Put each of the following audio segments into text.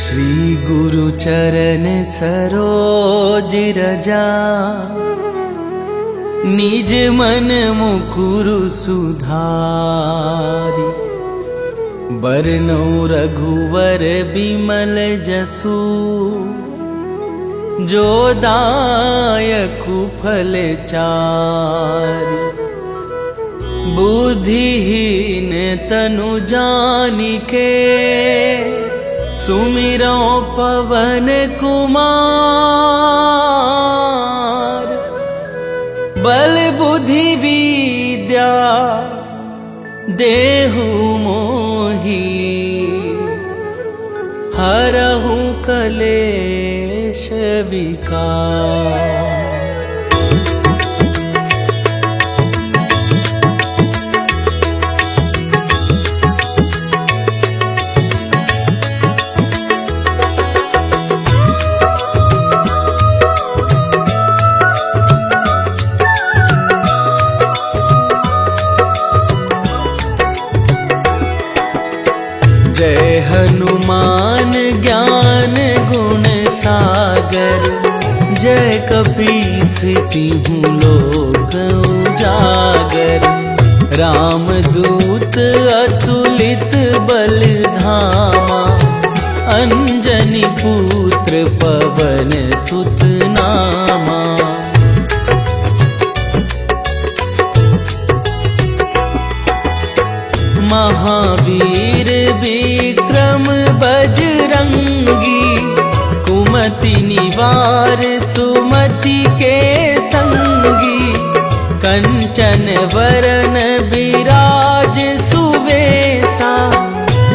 श्री गुरु चरण सरोज रजा, निज मन मुकुरु सुधारी। बरनौ रघुवर बिमल जसु, जो दायकु फल चारि। बुद्धिहीन तनु जानिके, सुमिरौ पवन कुमार। बल बुद्धि विद्या देहु मोहि, हरहु कलेश विकार। जय हनुमान ज्ञान गुण सागर, जय कपीस तिहुँ लोक उजागर। रामदूत अतुलित बल धामा, अंजनी पुत्र पवन सुत नामा। महावीर विक्रम बजरंगी, कुमति निवार सुमति के संगी। कंचन वरन विराज सुवेशा,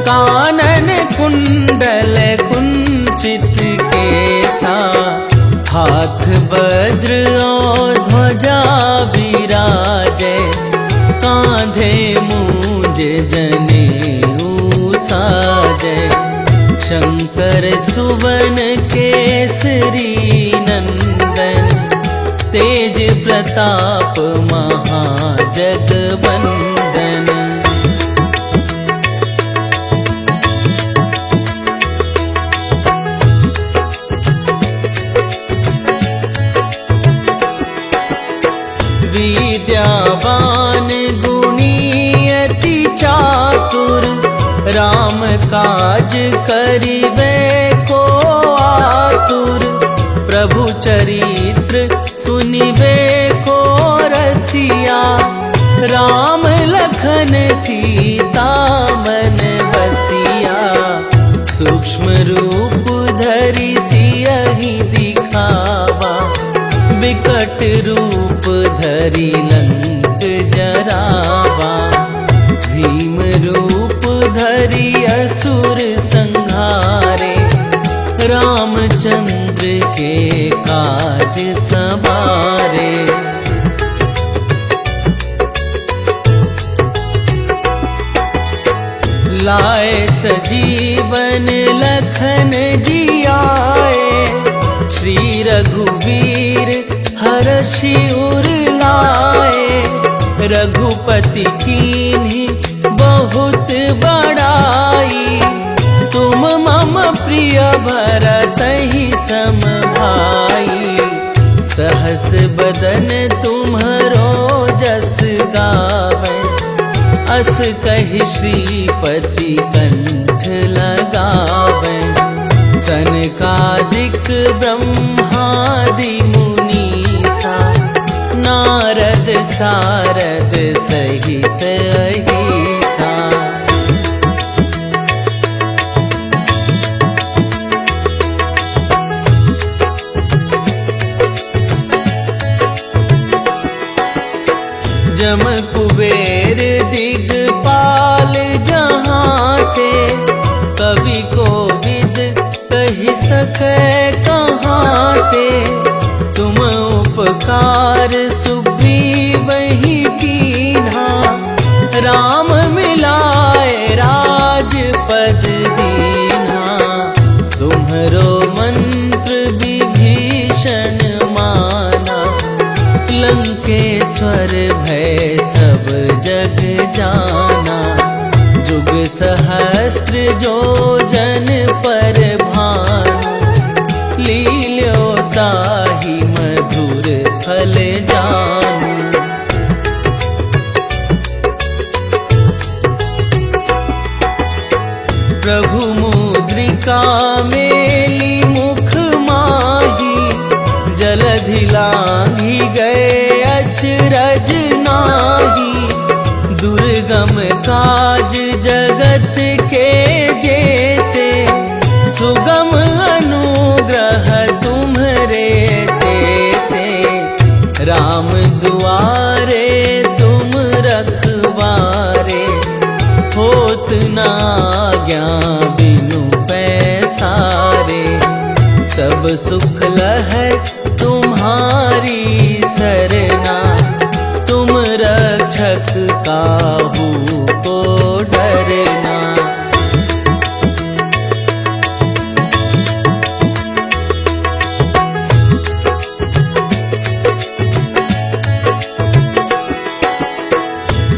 कानन कुंडल कुंचित केसा। हाथ वज्र और ध्वजा विराजे, कांधे मूंज जनेऊ साजे। शंकर सुवन केसरी नंदन, तेज प्रताप महाजगवंदन। विद्यावान गुणी अति चातुर, राम काज करिबे को आतुर। प्रभु चरित्र सुनिबे को रसिया, राम लखन सीता मन बसिया। सूक्ष्म रूप धरि सियहि दिखावा, विकट रूप धरि लंक जरावा। भीम रूप धरि असुर संहारे, रामचंद्र के काज सवारे। लाए सजीवन लखन जियाए, श्री रघुवीर हरषि उर लाए। रघुपति कीन्ही बहुत बड़ाई, तुम मम प्रिय भरतहि सम भाई। सहस बदन तुम्हरो जस गावै, अस कहि श्रीपति कंठ लगावै। सनकादिक ब्रह्मादि मुनीसा, नारद सारद सहित अहिसा। जम कुबेर दिगपाल जहाँ थे, कवि कोविद कहि सकै कहाँ ते। तुम उपकार सुग्रीवहि कीन्हा, राम मिलाए राजपद दीन्हा। तुम्हरो मंत्र विभीषण माना, लंकेश्वर भय सब जग जाना। जुग सहस्त्र जो जन पर भाना, मुद्रिका मेली मुख माही, जलधि लांघी गए अचरज नाही। दुर्गम काज जगत के जेते, सुगम अनुग्रह तुम्हरे तेते। राम दुआरे तुम रखवारे, होत ना आज्ञा बिनु पैसारे। सब सुख लहै तुम्हारी सरना, तुम रक्षक काहू को डरना।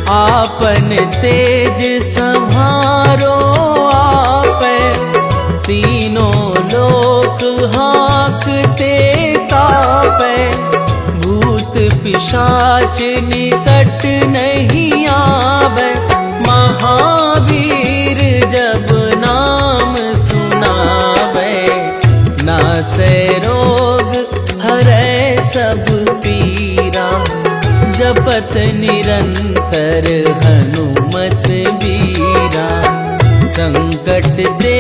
आपन तेज संहारो आपै, तीनों लोक हाँकते कापै। भूत पिशाच निकट नहीं आवे, महावीर जब नाम सुनावे। नासै रोग हरै सब पीरा, जपत निरंतर हनुमत बीरा। संकट ते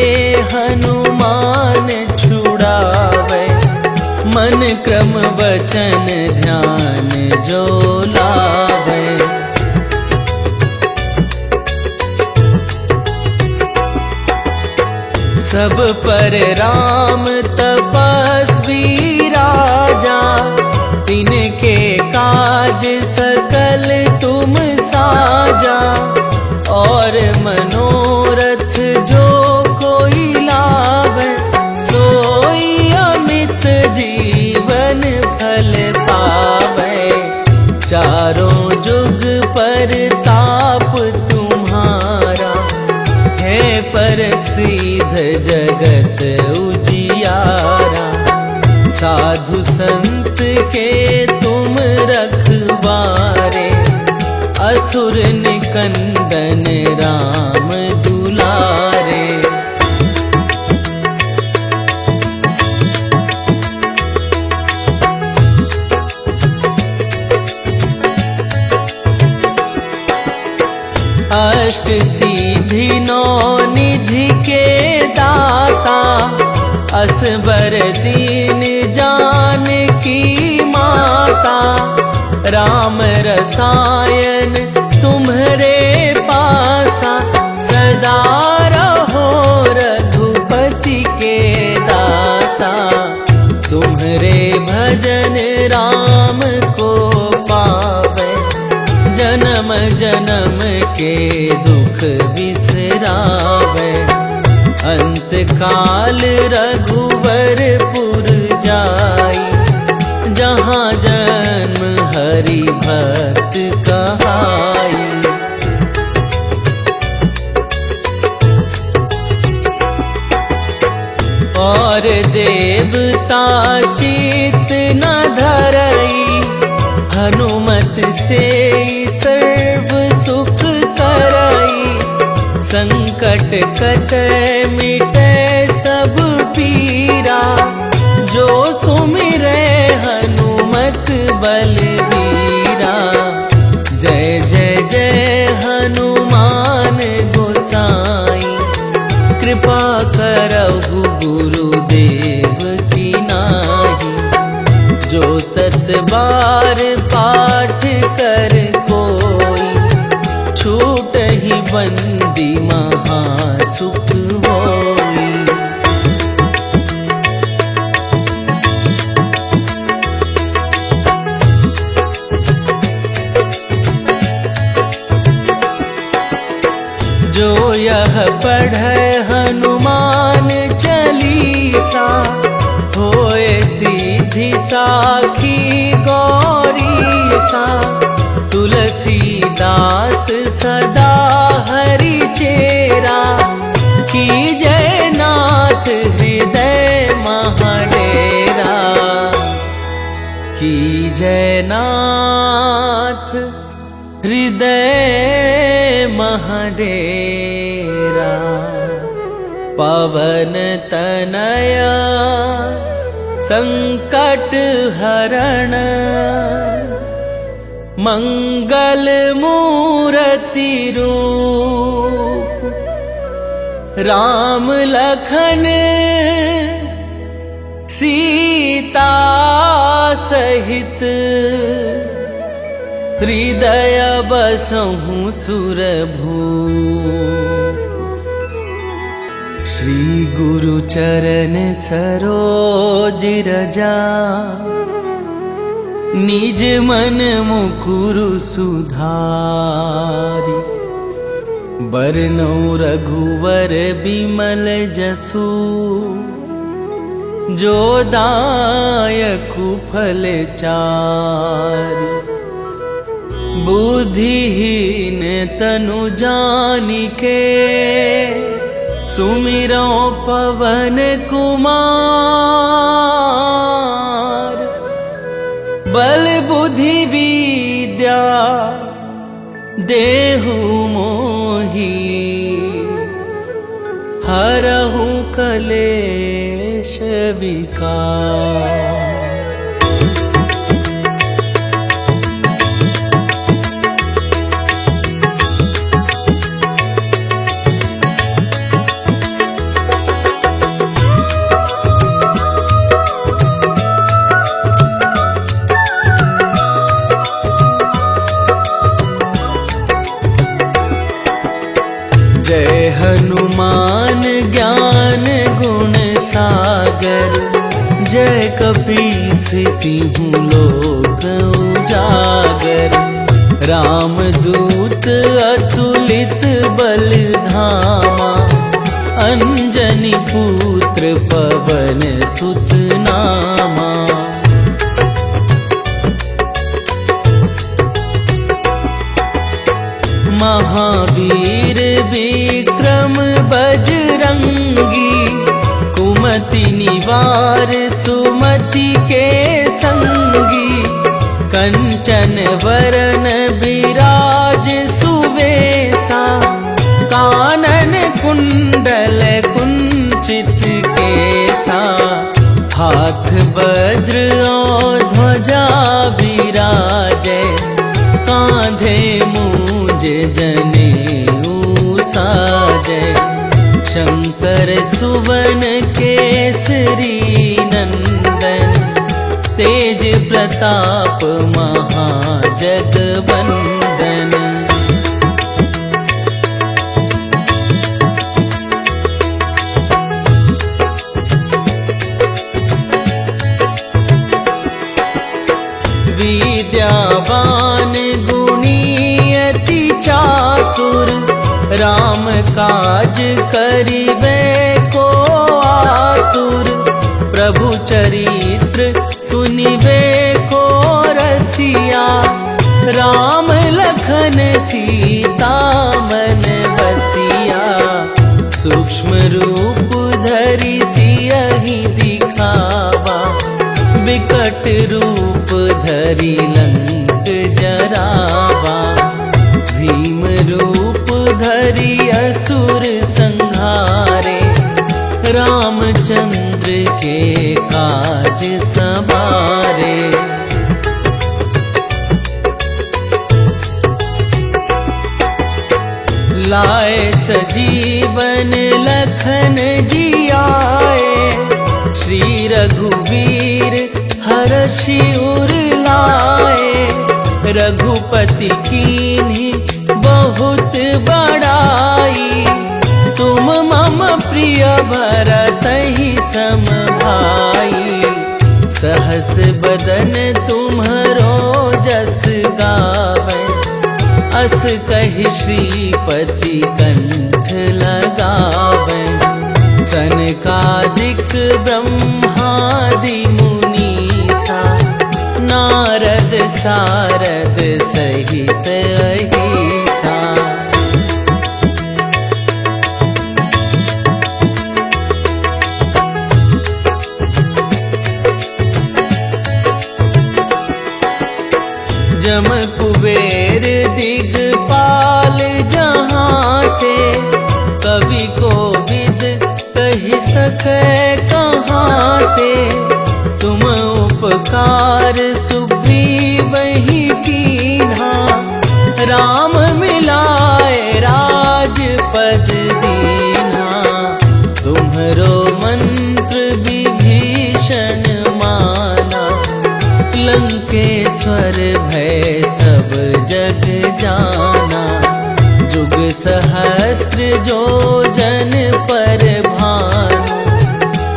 हनुमान छुड़ावे, मन क्रम वचन ध्यान जो लावे। सब पर राम तपस्वी राजा, तिनके काज सकल तुम साजा। और मनोरथ जो कोई लावे, सोई अमित जीवन फल पावे। चारों जुग पर ताप तुम्हारा, है प्रसिद्ध जगत उजियारा। साधु संत के तुम रखवारे, असुर निकंदन राम दुलारे। अष्ट सिद्धि नौ निधि के दाता, असबर दीन जानकी माता। राम रसायन तुम्हरे पासा, सदा रहो रघुपति के दासा। तुम्हरे भजन राम को पावे, जन्म जन्म के दुख बिसरावे। अंत काल रघुवरपुर जाई, जहाँ जन्म हरि भक्त कहाई। और देवता चित न धरई, हनुमत से सर्व सुख करई। संकट कटै मिटै सब पीरा, जो सुमिरै हनुमत बलबीरा। जय जय जय हनुमान गोसाई, कृपा करहु गुरुदेव की नाहि। जो सत बार पाठ कर कोई, छूटहि बंदी महासुख होई। जो यह पढ़ै हनुमान चालीसा, होए सीधी साखी गौरीसा। तुलसीदास सदा हरि चेरा, कीजय नाथ हृदय महाडेरा। कीजय नाथ हृदय महाडेरा। पवन तनया संकट हरण मंगल मूर्ति रूप राम लखन सीता सहित हृदय बसहु सुरभूप। श्री गुरु चरण सरोज रजा निज मन मुकुरु सुधारी। बरनौ रघुवर बिमल जसु जो दायकु फल चारि। बुद्धिहीन तनु जानिके सुमिरो पवन कुमार। बल बुद्धि विद्या देहु मोहि हरहु कलेश विकार। जय हनुमान ज्ञान गुण सागर। जय कपीस तिहुँ लोक उजागर। रामदूत अतुलित बल धामा। अंजनी पुत्र पवन सुत नामा। महावीर विक्रम बजरंगी। कुमति निवार सुमति के संगी। कंचन वरन विराज सुवेशा। कानन कुंडल कुंचित केसा। हाथ वज्र और ध्वजा विराजै। कांधे मूंज जनेऊ साजै। शंकर सुवन केसरी नंदन। तेज प्रताप महाजगवंदन। विद्यावान गुणी अति चातुर। राम काज करिबे को आतुर। प्रभु चरित्र सुनिबे को रसिया। राम लखन सीता मन बसिया। सूक्ष्म रूप धरि सियहि दिखावा। विकट रूप धरि लंक जरावा। भीम रूप धरि असुर संहारे। रामचंद्र के काज सवारे। लाए सजीवन लखन जियाए। श्री रघुवीर हरषि उर लाए। रघुपति कीन्ही बहुत बड़ाई। तुम मम प्रिय भरतहि सम भाई। सहस बदन तुम्हरो जस गावै। अस कहि श्रीपति कंठ लगावै। सनकादिक ब्रह्मादि मुनीसा। नारद सारद सहित अहिसा। जम कुबेर दिगपाल जहाँ थे। कवि कोविद सके कहाँ ते, तुम उपकार सुग्रीव ही कीन्हा। राम मिलाए राजपद दीन्हा, तुम्हरो मंत्र विभीषण माना। लंकेश्वर भय सब जग जाना, जुग सहस्त्र जो जन पर भानु।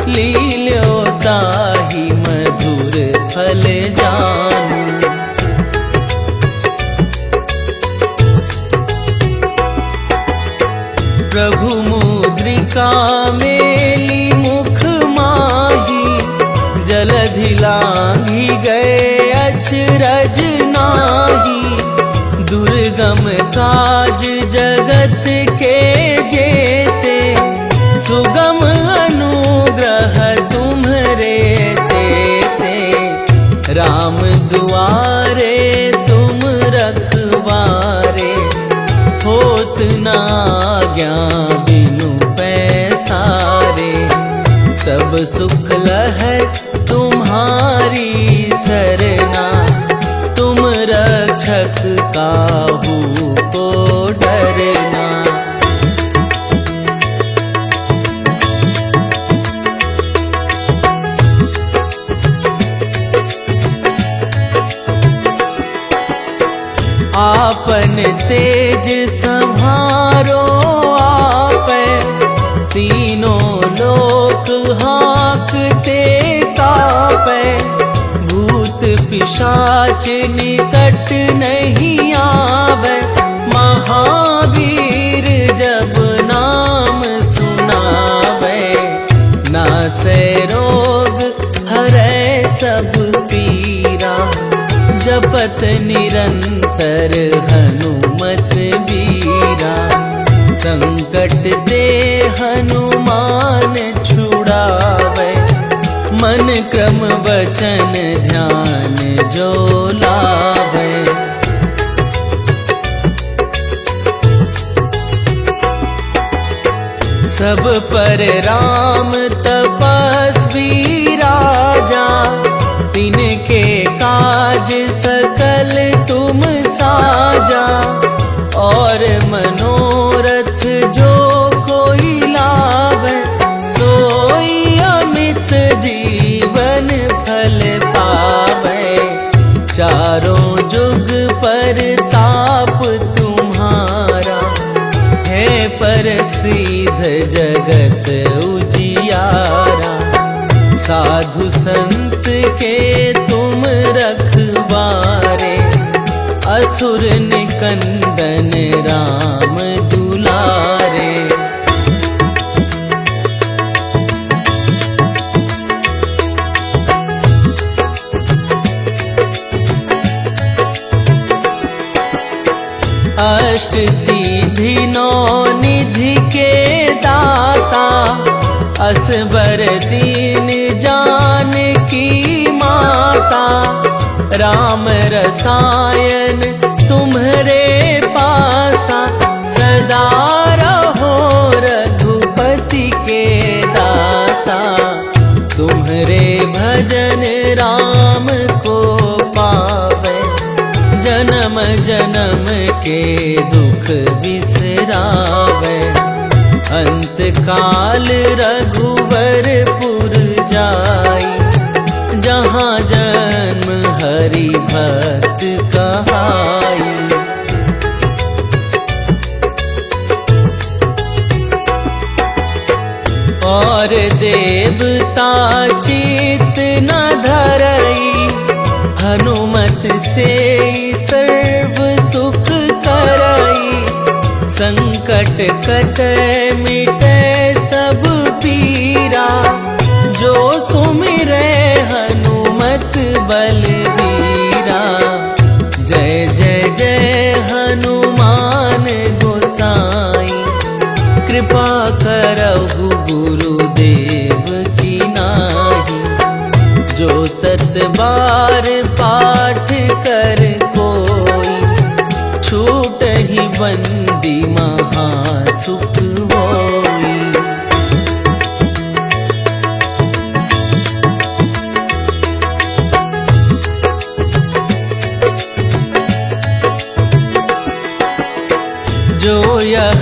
लील्यो ताहि मधुर फल जानू। प्रभु मुद्रिका मेली मुख माही, जलधि लांघी गए अचरज नाही। दुर्गम काज जगत के जेते, सुगम अनुग्रह तुम्हरे तेते। राम दुआरे तुम रखवारे, होत न आज्ञा बिनु पैसारे। सब सुख लहै तुम्हारी सरना, तुम रक्षक काहू को डरना। आपन तेज संभारो आपै, तीनों लोक हाँकते कापै। भूत पिशाच निकट नहीं आवे, महावीर जब नाम सुनावे। नासै रोग हरै सब पीरा, जपत निरंतर हनुमत बीरा। संकट दे हनुमान छुड़ावे, मन क्रम वचन ध्यान जो लावे। सब पर राम तपस्वी राजा, तिनके काज सकल तुम साजा। और मनोरथ जो कोई लावे, सोई अमित जीवन फल पावे। चारों जुग परताप तुम्हारा, है प्रसिद्ध जगत उजियारा। साधु संत के तुम रखवारे, असुर निकंदन राम दुलारे। अष्ट सिद्धि नौ निधि के दाता, असबर दीन जानकी माता। राम रसायन तुम्हरे पासा, सदा रहो रघुपति के दासा। तुम्हरे भजन राम को पावे, जन्म जन्म के दुख बिसरावे। अंत काल रघुवरपुर जाई, जहाँ जन्म हरि भक्त कहाई। और देवता चित न धरई, हनुमत से सर्व सुख करई। संकट कटै मिटै सब पीरा, जो सुमिरै हनुमत बलबीरा। जय जय जय हनुमान गोसाई, कृपा करहु गुरुदेव की नाहि। जो सत बार पाठ कर कोई, छूटहि बंदी महा सुख होई।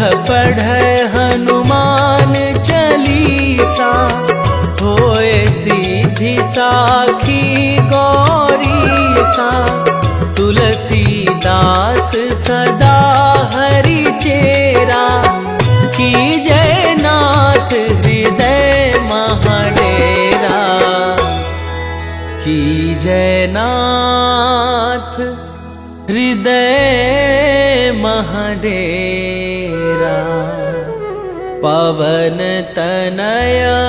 पढ़ै हनुमान चालीसा, होए सीधी साखी गौरीसा। तुलसीदास सदा हरि चेरा, कीजय नाथ हृदय महाडेरा। कीजय नाथ हृदय महाडेरा। पवन तनया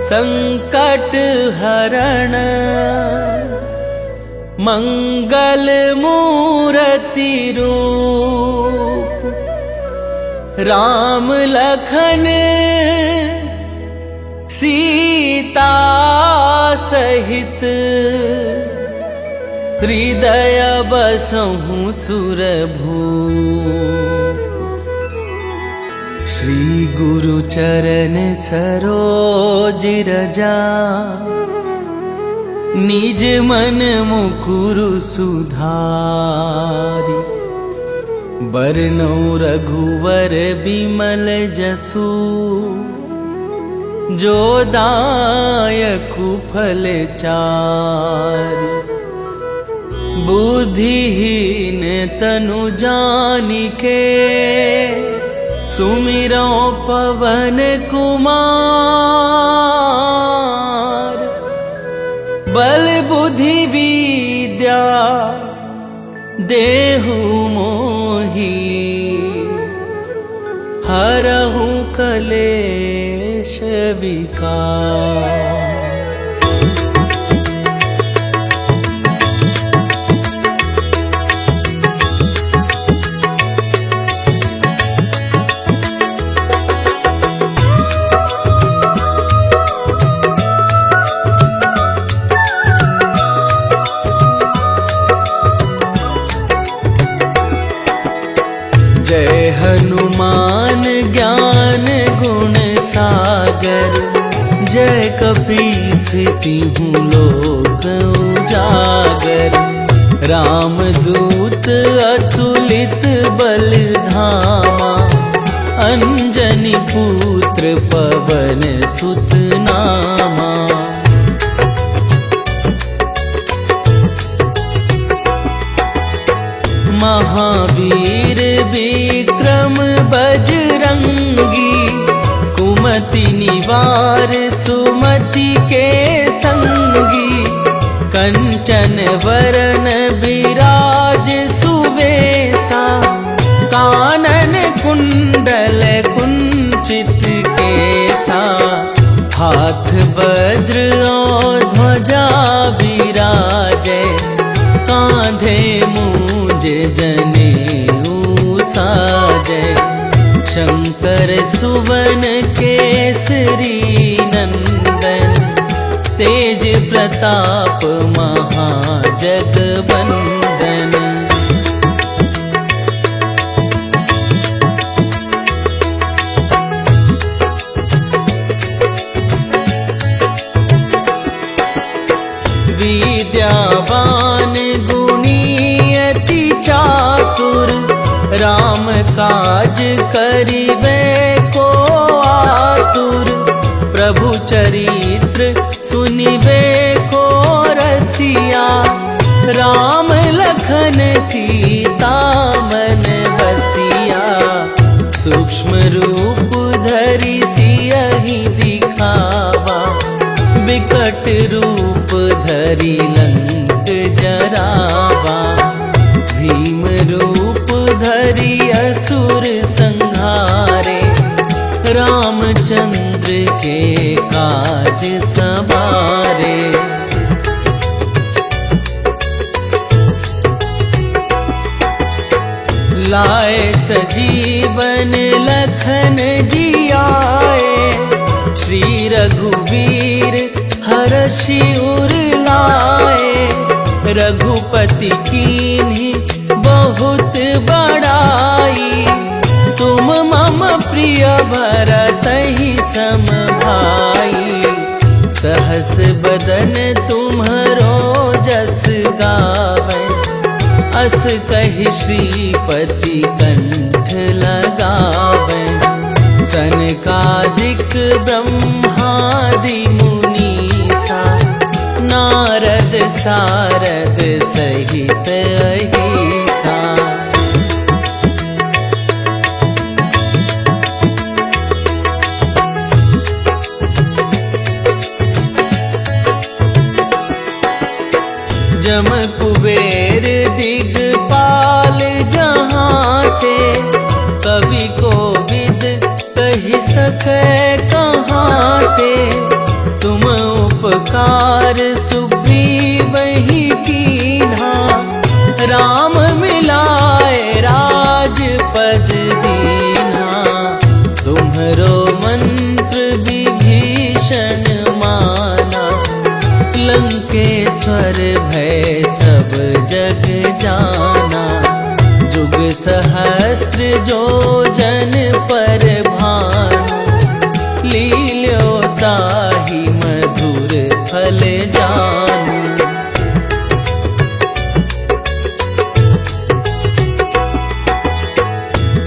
संकट हरण, मंगल मूर्ति रूप। राम लखन सीता सहित, हृदय बसहु सुरभूप। श्री गुरु चरण सरोज रजा, निज मन मुकुरु सुधारि। बरनौ रघुवर बिमल जसु, जो दायकु फल चारि। बुद्धिहीन तनु जानिके, सुमिरौ पवन कुमार। बल बुद्धि विद्या देहु मोहि, हरहु कलेश विकार। जय हनुमान ज्ञान गुण सागर, जय कपीस तिहुँ लोक उजागर। रामदूत अतुलित बल धामा, अंजनी पुत्र पवन सुत नामा। महावीर विक्रम बजरंगी, कुमति निवार सुमति के संगी। कंचन वरन विराज सुवेसा, कानन कुंडल कुंचित केसा। हाथ वज्र और ध्वजा विराजे, कांधे मूंज जनेऊ साजै। शंकर सुवन केसरी नंदन, तेज प्रताप महाजगवंदन। विद्यावान गुणी अति चातुर, राम काज करिबे को आतुर। प्रभु चरित्र सुनिबे को रसिया, राम लखन सीता मन बसिया। सूक्ष्म रूप धरि सियहि दिखावा, विकट रूप धरि लंक जरावा। भीम रूप धरि असुर संहारे, रामचंद्र के काज सवारे। लाए सजीवन लखन जियाए, श्री रघुवीर हरषि उर लाए। रघुपति कीन्ही बहुत बड़ाई, तुम मम प्रिय भरतहि सम भाई। सहस बदन तुम्हरो जस गावै, अस कहि श्रीपति कंठ लगावे। सनकादिक ब्रह्मादि मुनीसा, नारद सारद सहित अहिसा। जम कुबेर दिगपाल जहाँ थे, कवि कोविद कहि सकै कहाँ थे। तुम उपकार सुग्रीव ही कीन्हा, राम मिलाए राजपद दीन्हा। तुम्हरो मंत्र विभीषण माना, लंकेश्वर भय सब जग जाना। जुग सहस्त्र जो जन पर भानु, लील्यो ताहि मधुर फल जानू।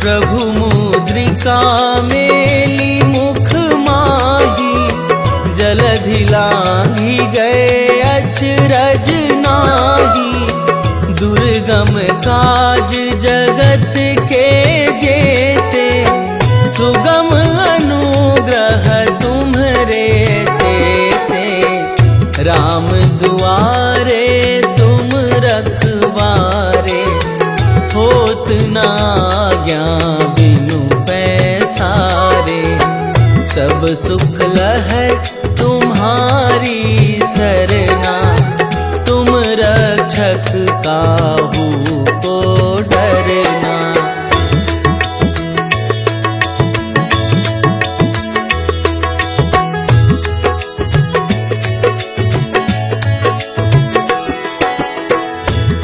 प्रभु मुद्रिका मेली मुख माही, जलधि लांघि गए अचरज नाहि। दुर्गम काज जगत के जेते, सुगम अनुग्रह तुम्हरे तेते। राम दुआरे तुम रखवारे, होत न आज्ञा बिनु पैसारे। सब सुख लहै तुम्हारी सरना, तुम रक्षक काहू को डरना।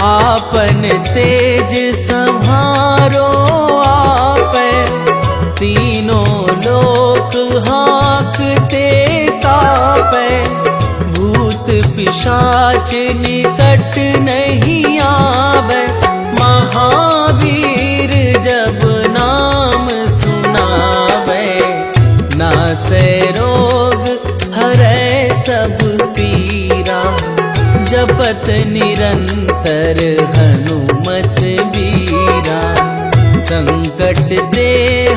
आपन तेज संहारो आपै, तीनों लोक हाँकते कापै। भूत पिशाच निकट नहीं आवे, महावीर जब नाम सुनावे। नासै रोग हरै सब पीरा, जपत निरंतर हनुमत बीरा। संकट दे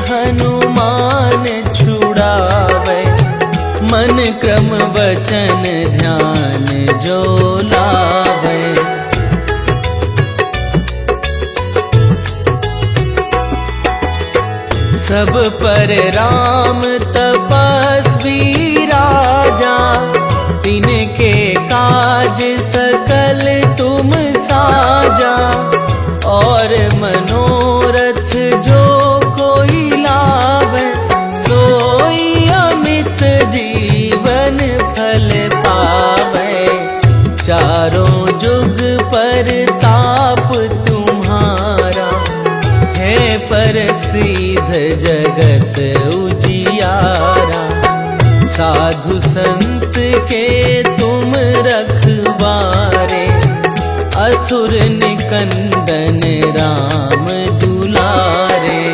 हनुमान छुड़ावे, मन क्रम वचन ध्यान जो लावे। सब पर राम तपस्वी राजा, तिनके काज सकल तुम साजा। और मनोरथ जो कोई लावे, सोई अमित जीवन फल पावे। चारों जुग पर ताप तुम्हारा, है प्रसिद्ध जगत उजियारा। साधु संत के तुम रखवारे, असुर निकंदन राम दुलारे।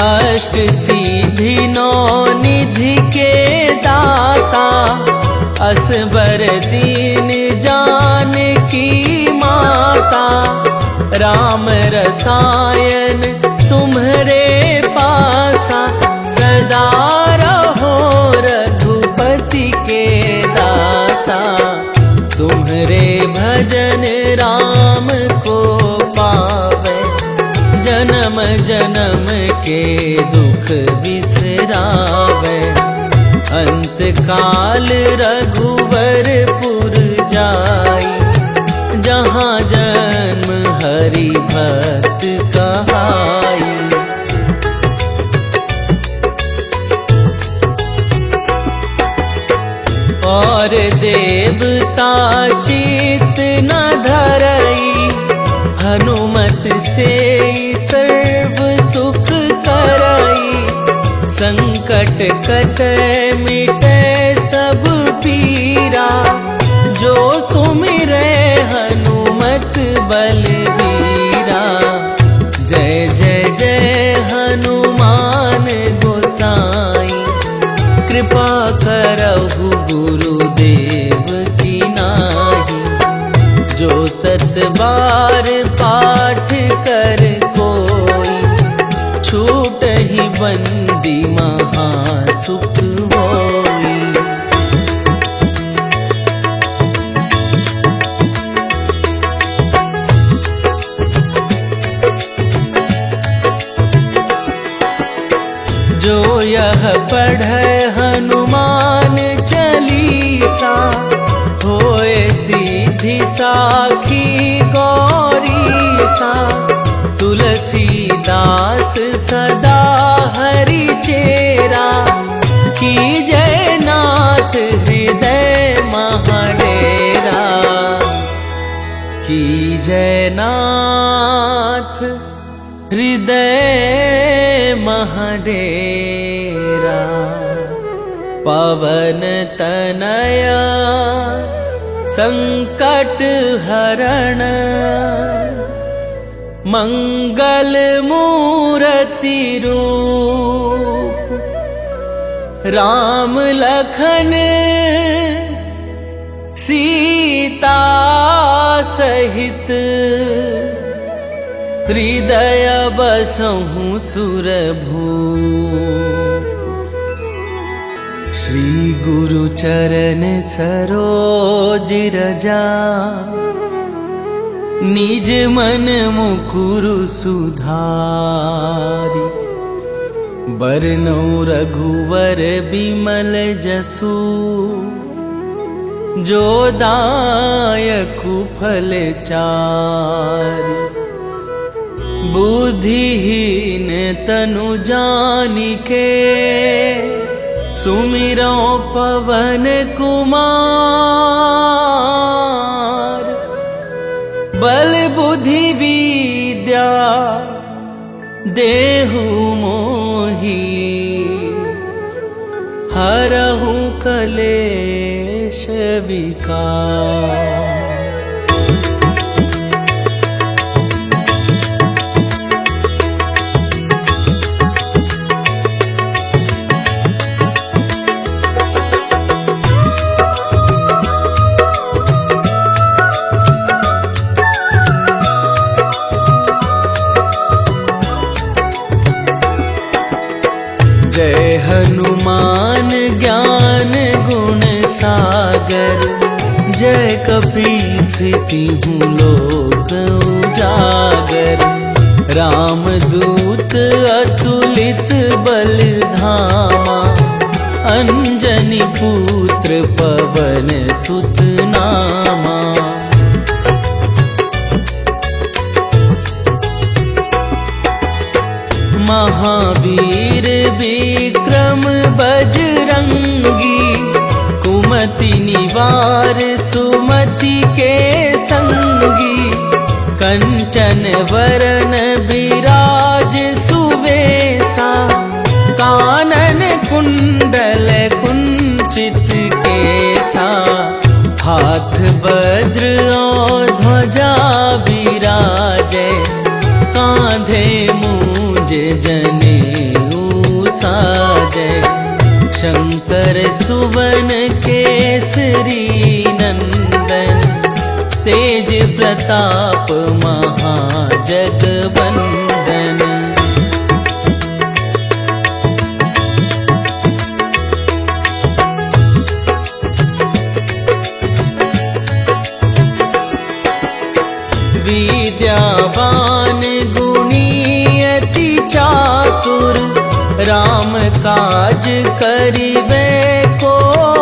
अष्ट सिद्धि नौ निधि के दाता, असबर दीन जानकी माता। राम रसायन तुम्हरे पासा, सदा रहो रघुपति के दासा। तुम्हरे भजन राम को पावे, जन्म जन्म के दुख बिसरावे। अंत काल रघुवरपुर जाई, जहाँ जन्म हरि भक्त कहाई। और देवता चित न धरई, हनुमत से सर्व सुख कर संकट कटे मिटे सब पीरा, जो सुमिरे हनुमत बलबीरा। जय जय जय हनुमान गोसाई, कृपा करहु गुरुदेव की नाहि। जो 7 बार पाठ कर कोई, छूटहि बंदी महासुख होई। जो यह पढ़े हनुमान चालीसा, होए सीधी साखी गौरीसा। तुलसीदास सदा हरि चेरा, कीजय नाथ हृदय महडेरा। कीजय नाथ हृदय महडेरा। पवन तनया संकट हरण, मंगल मूर्ति रूप। राम लखन सीता सहित, हृदय बसहु सुरभूप। श्री गुरु चरण सरोज रजा, निज मन मुकुरु सुधारि। बरनौ रघुवर बिमल जसु, जो दायकु फल चारि। बुद्धिहीन तनु जानिके, सुमिरौ पवन कुमार। बल बुद्धि विद्या देहु मोहि, हरहु कलेश विकार। जय हनुमान ज्ञान गुण सागर, जय कपीस तिहु लोक उजागर। रामदूत अतुलित बल धामा, अंजनी पुत्र पवन सुत नामा। महावीर विक्रम बजरंगी, कुमति निवार सुमति के संगी। कंचन वरन विराज सुवेसा, कानन कुंडल कुंचित केसा। हाथ वज्र और ध्वजा विराजे, कांधे मूंज जनेऊ साजे। शंकर सुवन केसरी नंदन, तेज प्रताप महाजगवंदन। विद्यावान गुणी अति चातुर, राम काज करिबे को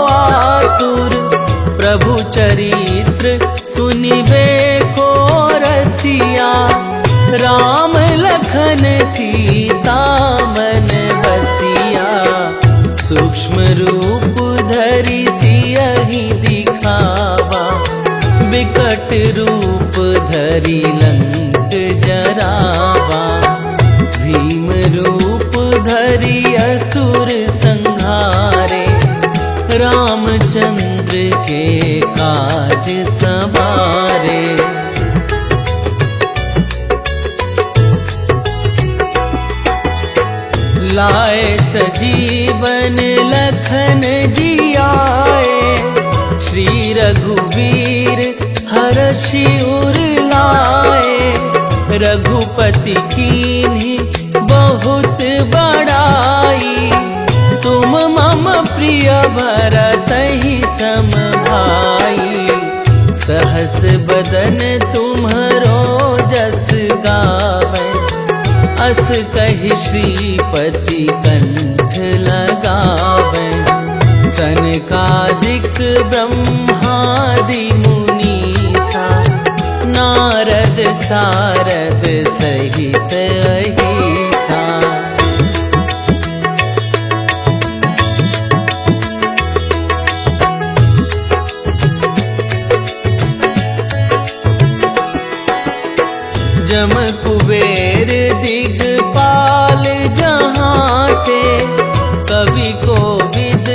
आतुर। प्रभु चरित्र सुनिबे को रसिया, राम लखन सीता मन बसिया। सूक्ष्म रूप धरि सियहि दिखावा, विकट रूप धरि लंक जरावा। भीम रूप धरि असुर संहारे, रामचंद्र के काज संवारे। लाए सजीवन लखन जी आए, श्री रघुवीर हर्षि उर लाए। रघुपति कीन्ही बहुत बड़ाई, तुम मम प्रिय भरतहि सम भाई। सहस बदन तुम्हरो जस गावै, अस कहि श्रीपति कंठ लगावै। सनकादिक ब्रह्मादि मुनीसा, नारद सारद सहित अहिसा। जम कुबेर दिगपाल जहाँ थे, कवि कोविद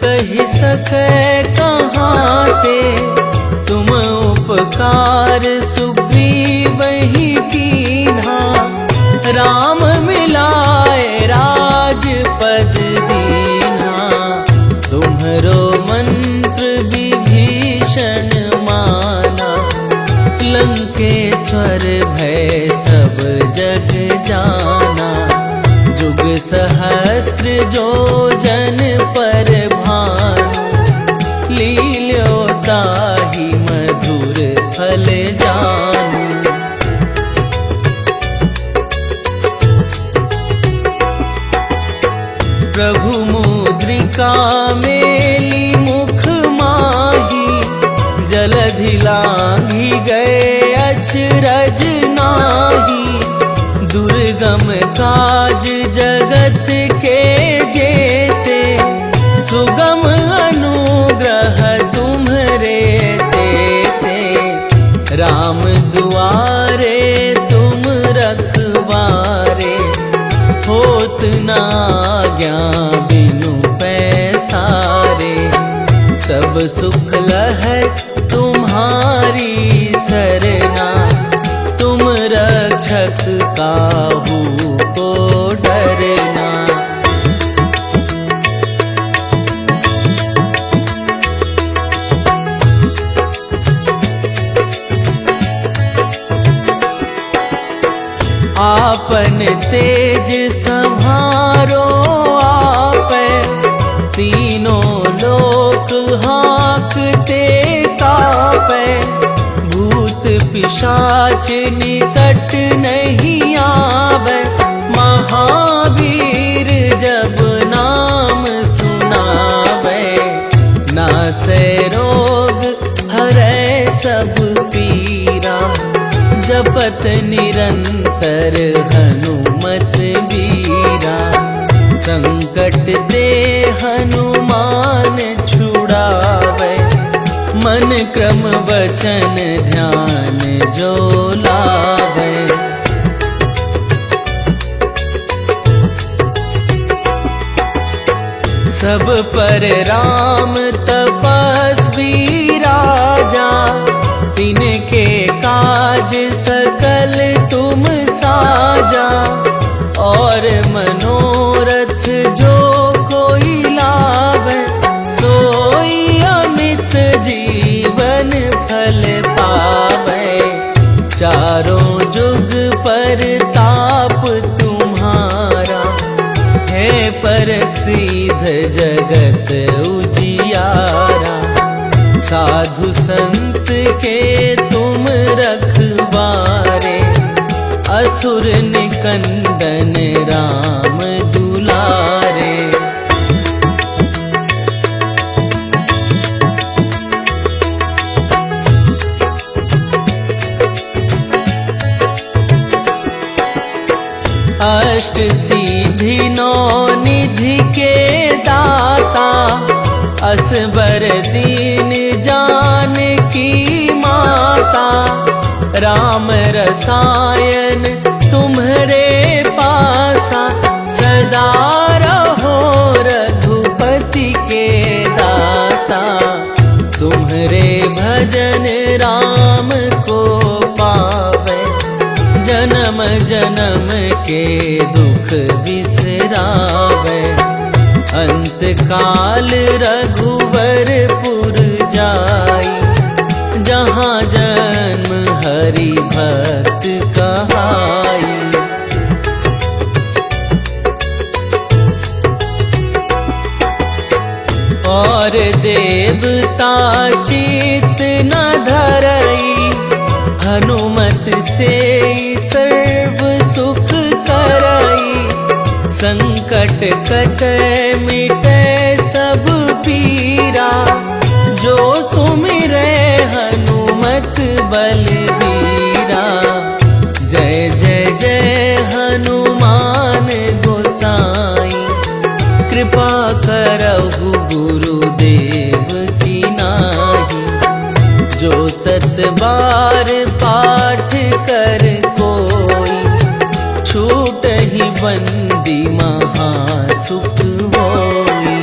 कहि सकै कहाँ ते। तुम उपकार सुग्रीवहि कीन्हा, राम मिलाए राजपद दीन्हा। तुम्हरो मंत्र विभीषण माना, लंकेश्वर भय सब जग जाना। जुग सहस्त्र जो जन पर भानु, लील्यो ताहि मधुर फल जानू। प्रभु मुद्रिका मेली मुख माही, जलधि लांघि गए अचरज नाही। दुर्गम काज जगत के जेते, सुगम अनुग्रह तुम्हरे तेते। राम दुआरे तुम रखवारे, होत न आज्ञा बिनु पैसारे। सब सुख लहै तुम्हारी सरना, तुम रक्षक काहू को डरना। आपन तेज संभारो आपै, तीनों लोक हाँकते कापै। भूत पिशाच निकट नहीं आवे, महावीर जब नाम सुनावे। नासै रोग हरै सब पीरा, जपत निरंतर हनुमत बीरा। संकट ते हनुमान छुड़ावे, मन क्रम वचन ध्यान जो लावे। सब पर राम तपस्वी राजा, तिनके काज सकल तुम साजा। और मनोरथ जो कोई लावे, सोई अमित जीवन फल पावे। चारों जुग पर ताप तुम्हारा, है प्रसिद्ध जगत उजियारा। साधु संत के तुम रखवारे, असुर निकंदन राम दुलारे। अष्ट सिद्धि नौ निधि के दाता, असबर दीन जानकी माता। राम रसायन तुम्हरे पासा, सदा रहो रघुपति के दासा, तुम्हारे भजन राम को पावे, जन्म जन्म के दुख बिसरावे। अंत काल रघुवरपुर जाई, जहाँ जन्म हरि भक्त कहाई। और देवता चित न धरई, हनुमत से सर्व सुख करई। संकट कटे मिटे सब पीरा, जो सुमिरे हनुमत बलबीरा। जय जय जय हनुमान गोसाई, कृपा करहु गुरुदेव की नाहि। जो सत बार पाठ कर कोई, छूटहि बंदी महासुख होई।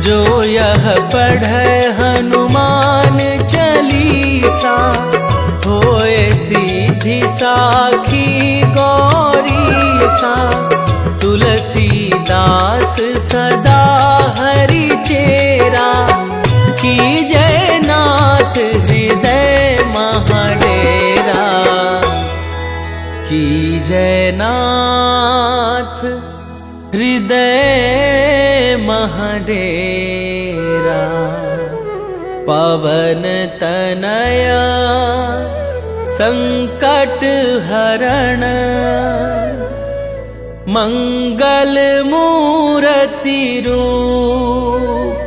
जो यह पढ़े हनुमान चालीसा, होए सीधी साखी गौरीसा। तुलसीदास सदा हरि चेरा, कीजय नाथ हृदय महाडेरा। कीजय नाथ हृदय महाडेरा। पवन तनया संकट हरण, मंगल मूर्ति रूप।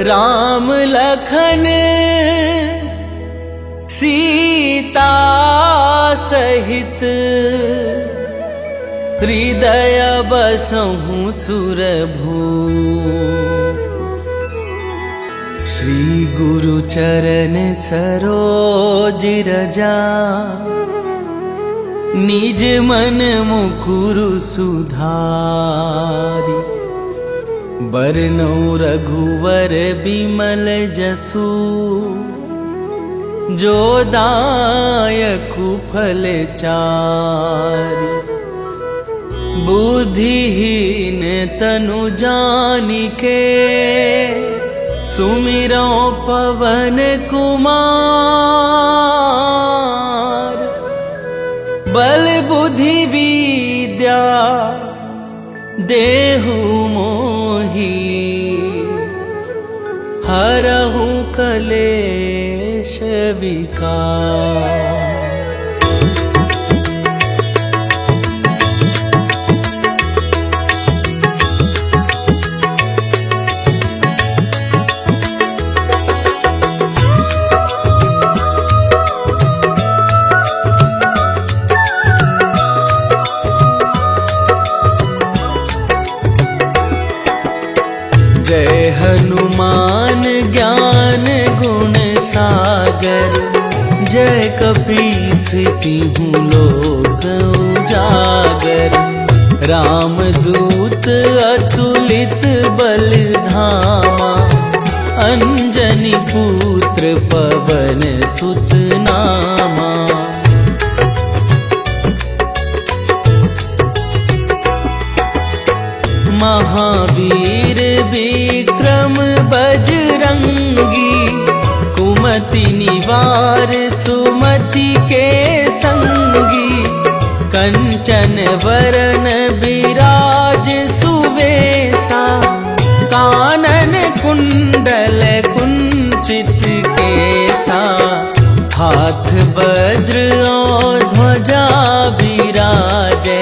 राम लखन सीता सहित, हृदय बसहु सुरभूप। श्री गुरु चरण सरोज रजा, निज मन मुकुरु सुधारी। बरनौ रघुवर बिमल जसु, जो दायकु फल चारि। बुद्धिहीन तनु जानिके, सुमिरौ पवन कुमार। बल बुद्धि विद्या देहु मोहि, हरहु कलेश विकार। जय हनुमान ज्ञान गुण सागर, जय कपीस तिहुँ लोक उजागर। रामदूत अतुलित बल धामा, अंजनी पुत्र पवन सुत नामा। महावीर विक्रम बजरंगी, कुमति निवार सुमति के संगी। कंचन वरन विराज सुवेशा, कानन कुंडल कुंचित केसा। हाथ वज्र और ध्वजा विराजे,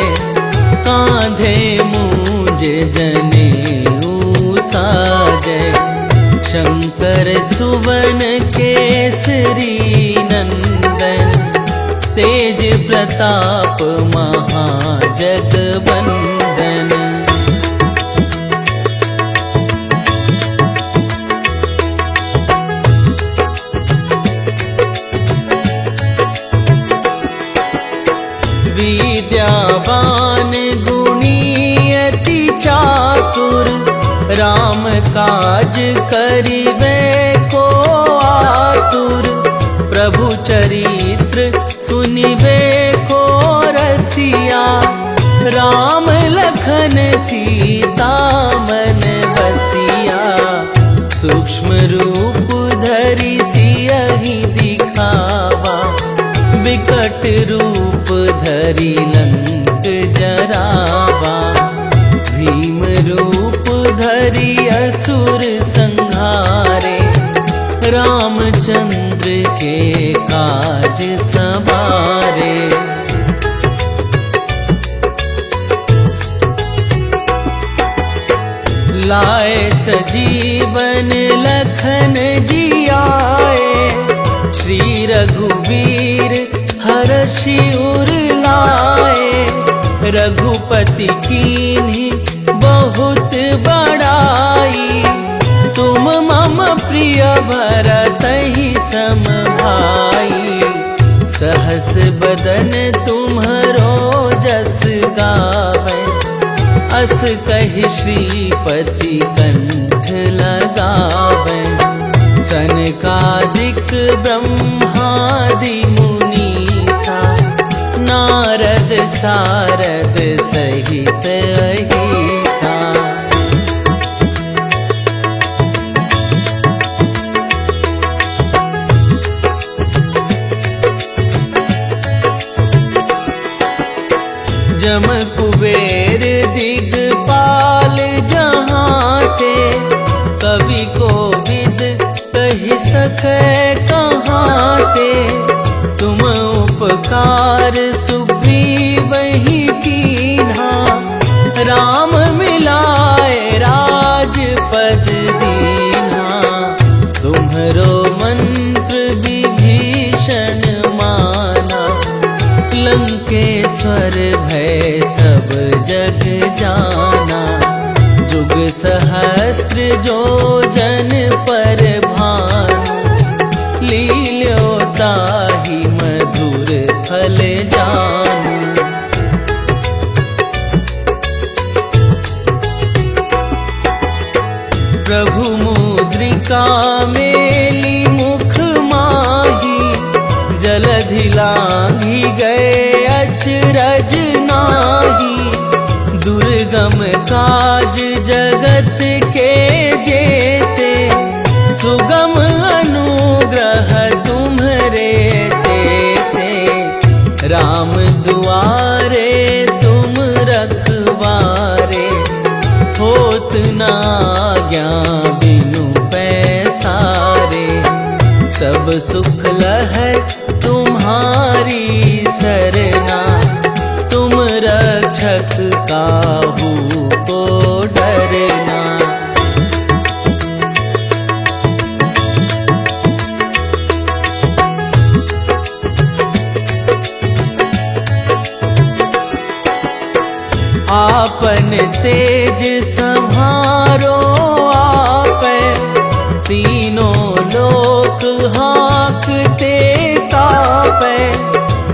कांधे मूंज जनेऊ साजे। शंकर सुवन केसरी नंदन, तेज प्रताप महाजगवंदन। विद्यावान गुणी अति चातुर, राम काज करिवे को आतुर। प्रभु चरित्र सुनिवे को रसिया, राम लखन सीता मन बसिया। सूक्ष्म रूप धरि सियहि दिखावा, विकट रूप धरि लंक जरावा। भीम रूप धरि असुर संहारे, रामचंद्र के काज सवारे। लाए सजीवन लखन जियाए, श्री रघुवीर हरषि उर लाए। रघुपति कीन्ही बहुत बड़ाई, तुम मम प्रिय भरतहि सम भाई। सहस बदन तुम्हरो जस गावे, अस कहि श्रीपति कंठ लगावे। सनकादिक ब्रह्मादि मुनीसा, नारद सारद सहित अहिसा। जम कुबेर दिगपाल जहाँ थे, कवि कोविद कहि सकै कहाँ ते। तुम उपकार सुग्रीवहि कीन्हा, राम मिलाए राजपद दीन्हा। तुम्हरो मंत्र विभीषण माना, लंकेश्वर भय सब जग जाना। जुग सहस्त्र जो जन पर भानु, लील्यो ताहि मधुर फल जानू। प्रभु मुद्रिका मेली मुख माही, जलधि लांघि गए अचरज नाही। दुर्गम काज जगत के जेते, सुगम अनुग्रह तुम्हरे तेते। राम दुआरे तुम रखवारे, होत न आज्ञा बिनु पैसारे। सब सुख लहै तुम्हारी सरना, तुम रक्षक काहू को डरना। आपन तेज संहारो आपै, तीनों लोक हाँकते कापै।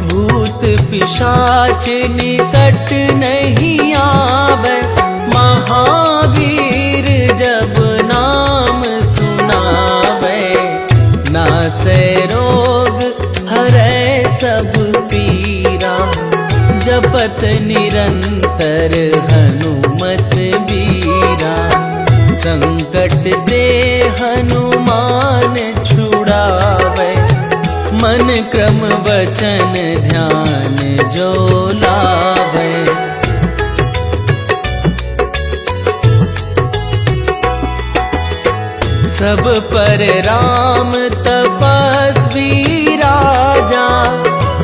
भूत पिशाच निकट नहीं आवे, महावीर जब नाम सुनावे। नासै रोग हरै सब पीरा, जपत निरंतर हनुमत बीरा। संकट दे हनुमान छुड़ावे, मन क्रम वचन ध्यान जो लावे। सब पर राम तपस्वी राजा,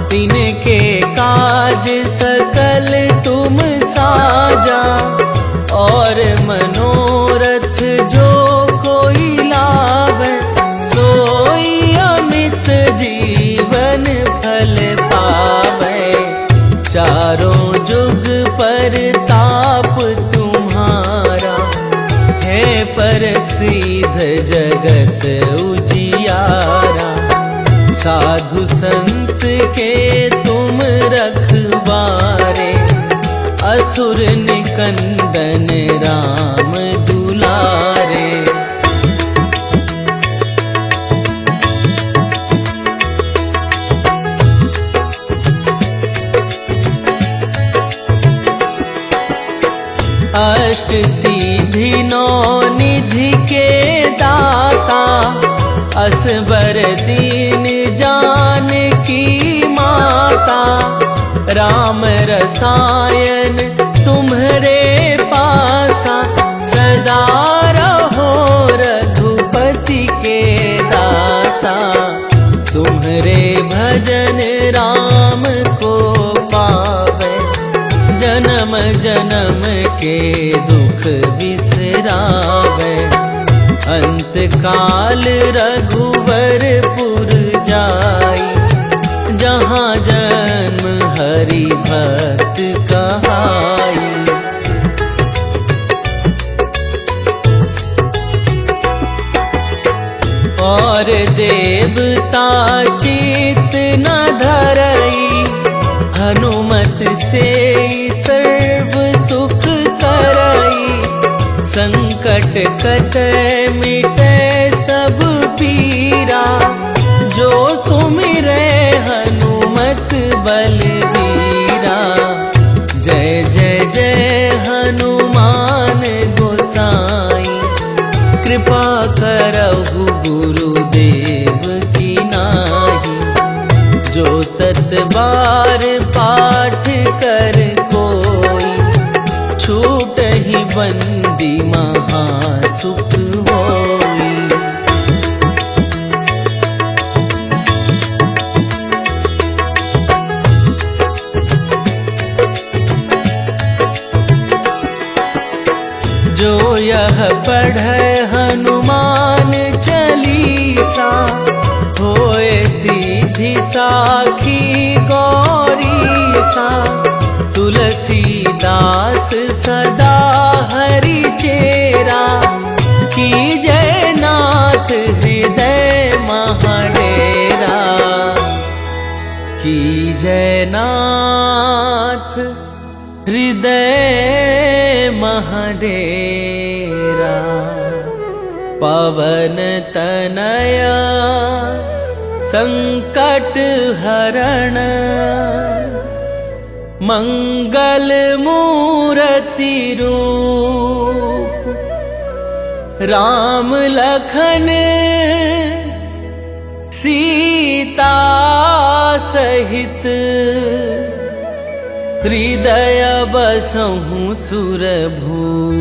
तिनके काज सकल तुम साजा। और मनोरथ जो कोई लावे, सोई अमित जीवन फल पावे। चारों जुग पर ताप तुम्हारा, है प्रसिद्ध जगत उजियारा। साधु संत के तुम रखवारे, असुर निकंदन राम दुलारे। अष्ट सिद्धि नौ निधि के दाता, असबर दीन जानकी माता। राम रसायन तुम्हरे पासा, सदा रहो रघुपति के दासा। तुम्हरे भजन राम को पावे, जन्म जन्म के दुख बिसरावे। अंत काल रघुवरपुर जाई, जहाँ जन्म हरि भक्त कहाई। और देवता चित न धरई, हनुमत से सर्व सुख करई। संकट कटे मिटे सब पीरा, जो सुमिरे हनुमत बलबीरा। जय जय जय हनुमान गोसाई, कृपा करहु गुरुदेव की नाई। जो सत बार पाठ कर कोई, छूटहि बंदी महासुख होई। जो यह पढ़े हनुमान चालीसा, होए सीधी साखी गौरीसा। तुलसीदास सदा हरि चेरा, की जय नाथ हृदय महाडेरा। की जय नाथ हृदय महाडेरा। पवन तनया संकट हरण, मंगल मूर्ति रूप। राम लखन सीता सहित, हृदय बसहु सुरभूप।